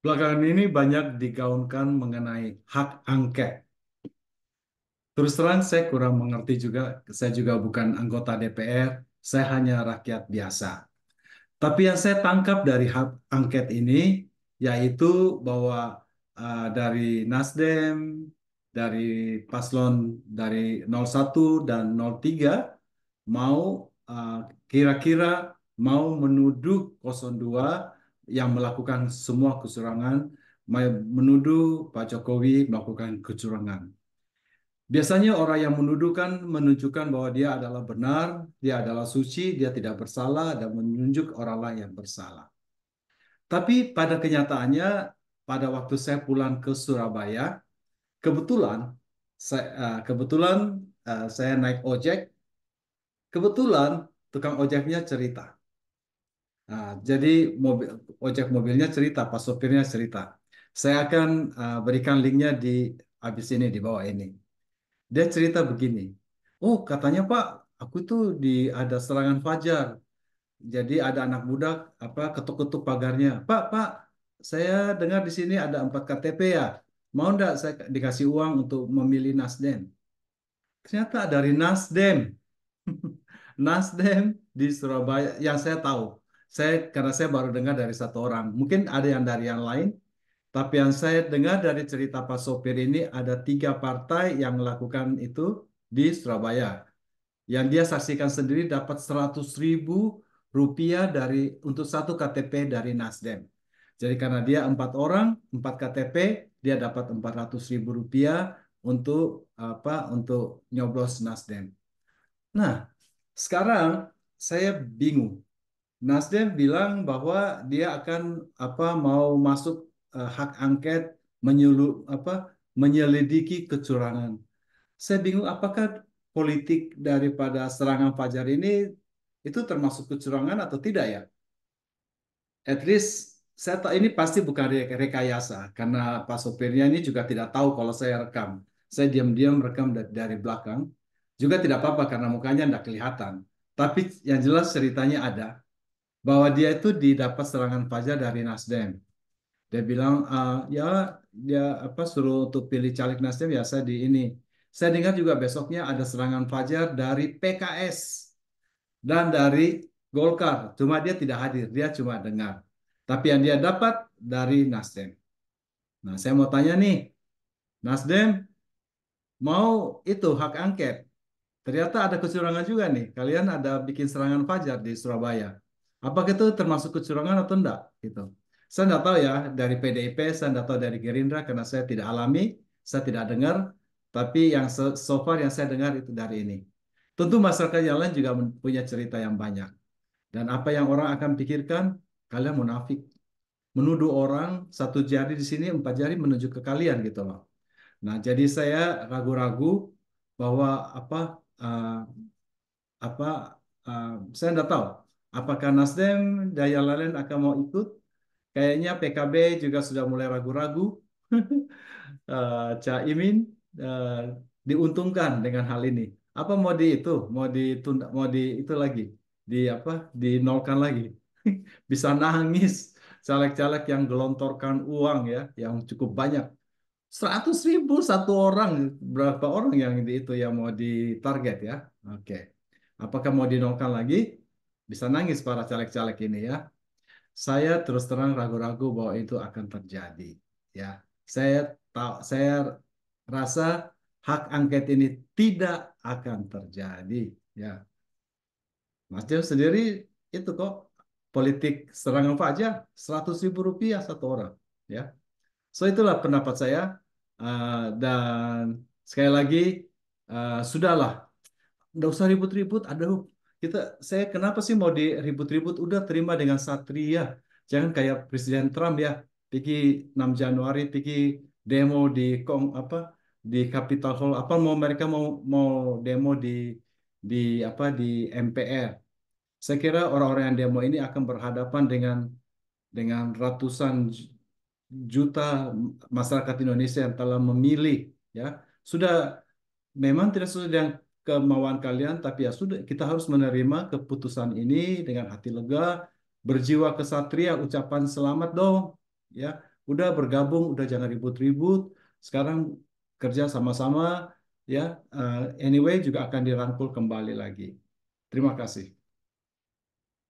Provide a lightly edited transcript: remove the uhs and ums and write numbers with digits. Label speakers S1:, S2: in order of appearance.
S1: Belakangan ini banyak digaungkan mengenai hak angket. Terus terang saya kurang mengerti juga, saya juga bukan anggota DPR, saya hanya rakyat biasa. Tapi yang saya tangkap dari hak angket ini, yaitu bahwa dari Nasdem, dari paslon dari 01 dan 03 mau uh, kira-kira mau menuduh 02 yang melakukan semua kecurangan, menuduh Pak Jokowi melakukan kecurangan. Biasanya orang yang menuduh kan menunjukkan bahwa dia adalah benar, dia adalah suci, dia tidak bersalah, dan menunjuk orang lain yang bersalah. Tapi pada kenyataannya, pada waktu saya pulang ke Surabaya, kebetulan saya naik ojek, kebetulan tukang ojeknya cerita. Nah, jadi mobil, ojek mobilnya cerita, pas sopirnya cerita. Saya akan berikan linknya di habis ini di bawah ini. Dia cerita begini. Oh, katanya Pak, aku tuh ada serangan fajar. Jadi ada anak budak apa ketuk-ketuk pagarnya. Pak, saya dengar di sini ada 4 KTP ya. Mau enggak saya dikasih uang untuk memilih Nasdem? Ternyata dari Nasdem. Nasdem di Surabaya yang saya tahu. Karena saya baru dengar dari satu orang. Mungkin ada yang dari yang lain, tapi yang saya dengar dari cerita Pak Sopir ini ada 3 partai yang melakukan itu di Surabaya. Yang dia saksikan sendiri dapat 100.000 rupiah untuk satu KTP dari Nasdem. Jadi karena dia 4 orang, 4 KTP, dia dapat 400.000 rupiah untuk nyoblos Nasdem. Nah, sekarang saya bingung. Nasdem bilang bahwa dia akan mau masuk hak angket menyelidiki kecurangan. Saya bingung apakah politik daripada serangan fajar ini itu termasuk kecurangan atau tidak ya? At least saya tahu ini pasti bukan rekayasa karena Pak sopirnya ini juga tidak tahu kalau saya rekam. Saya diam-diam rekam dari belakang. Juga tidak apa-apa karena mukanya tidak kelihatan. Tapi yang jelas ceritanya ada bahwa dia itu didapat serangan fajar dari Nasdem. Dia bilang ya dia suruh untuk pilih caleg Nasdem ya saya di ini. Saya dengar juga besoknya ada serangan fajar dari PKS dan dari Golkar. Cuma dia tidak hadir, dia cuma dengar. Tapi yang dia dapat dari Nasdem. Nah, saya mau tanya nih, Nasdem mau itu hak angket. Ternyata ada kecurangan juga nih. Kalian ada bikin serangan fajar di Surabaya. Apakah itu termasuk kecurangan atau enggak? Gitu. Saya enggak tahu ya dari PDIP, saya enggak tahu dari Gerindra karena saya tidak alami, saya tidak dengar. Tapi yang so far yang saya dengar itu dari ini. Tentu masyarakat yang lain juga punya cerita yang banyak. Dan apa yang orang akan pikirkan, kalian munafik. Menuduh orang 1 jari di sini, 4 jari menunjuk ke kalian gitu loh. Nah, jadi saya ragu-ragu bahwa uh, apa uh, saya tidak tahu apakah Nasdem dan yang lain akan mau ikut. Kayaknya PKB juga sudah mulai ragu-ragu. Caimin uh, diuntungkan dengan hal ini. Apa mau di itu, mau ditunda, mau di itu lagi, dinolkan lagi. Bisa nangis caleg-caleg yang gelontorkan uang ya, yang cukup banyak. 100.000 satu orang, berapa orang yang itu yang mau ditarget ya? Oke. Apakah mau dinolkan lagi? Bisa nangis para caleg-caleg ini ya. Saya terus terang ragu-ragu bahwa itu akan terjadi. Ya, saya saya rasa hak angket ini tidak akan terjadi. Ya, Mas Dev sendiri itu kok politik serangan fajar 100.000 rupiah satu orang. Ya, so itulah pendapat saya. Dan sekali lagi sudahlah. Nggak usah ribut-ribut. Aduh, saya kenapa sih mau diribut-ribut? Udah terima dengan satria. Jangan kayak Presiden Trump ya. Pergi 6 Januari, pergi demo di Capitol Hall. Apa mau mereka mau mau demo di di MPR. Saya kira orang-orang yang demo ini akan berhadapan dengan ratusan juta masyarakat Indonesia yang telah memilih ya. Sudah memang tidak sesuai dengan kemauan kalian, tapi ya sudah, kita harus menerima keputusan ini dengan hati lega, berjiwa kesatria, ucapan selamat dong, ya. udah bergabung, udah jangan ribut-ribut. Sekarang kerja sama-sama, ya. Anyway juga akan dirangkul kembali lagi. Terima kasih.